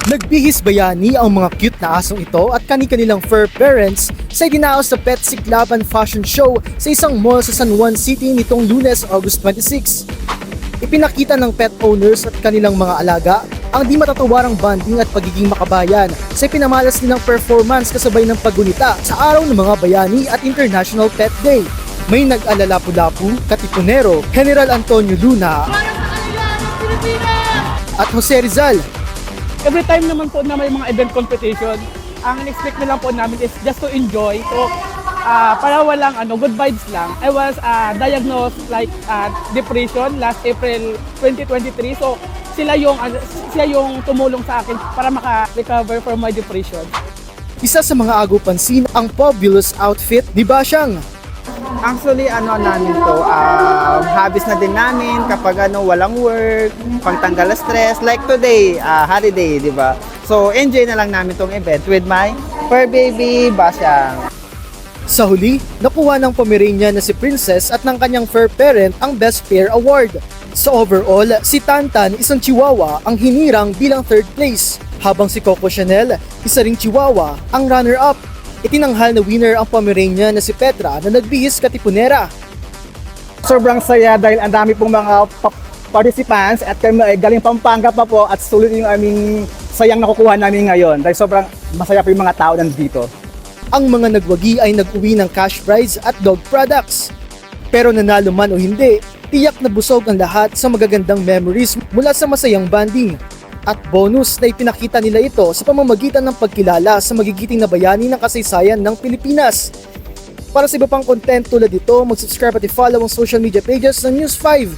Nagbihis bayani ang mga cute na asong ito at kani-kanilang fur parents sa idinaos sa Pet Siklaban Fashion Show sa isang mall sa San Juan City nitong Lunes, August 26. Ipinakita ng pet owners at kanilang mga alaga ang di matatawarang bonding at pagiging makabayan sa pinamalas nilang performance kasabay ng paggunita sa Araw ng Mga Bayani at International Pet Day. May nag-alalapu-lapu, Katipunero, General Antonio Luna at Jose Rizal. Every time naman po na may mga event competition, ang expect na lang po namin is just to enjoy. So, para walang good vibes lang. I was diagnosed like depression last April 2023. So, siya yung tumulong sa akin para maka-recover from my depression. Isa sa mga agaw-pansin ang fabulous outfit ni Basyang. Actually, namin to, hobbies na din namin kapag walang work, pangtanggal stress. Like today, holiday, di ba? So, enjoy na lang namin tong event with my fur baby, Basyang. Sa huli, nakuha ng Pomeranian na si Princess at ng kanyang fur parent ang Best Pair Award. Sa overall, si Tantan, isang Chihuahua, ang hinirang bilang third place, habang si Coco Chanel, isa ring Chihuahua, ang runner-up. Itinanghal na winner ang Pomeranian na si Petra na nagbihis Katipunera. Sobrang saya dahil ang dami pong mga participants at kami ay galing Pampanga pa po at sulit yung aming sayang nakukuha namin ngayon dahil sobrang masaya po yung mga tao nandito. Ang mga nagwagi ay nag-uwi ng cash prize at dog products. Pero nanalo man o hindi, tiyak na busog ang lahat sa magagandang memories mula sa masayang banding. At bonus na ipinakita nila ito sa pamamagitan ng pagkilala sa magigiting na bayani ng kasaysayan ng Pilipinas. Para sa iba pang content tulad ito, mag-subscribe at i-follow ang social media pages ng News 5.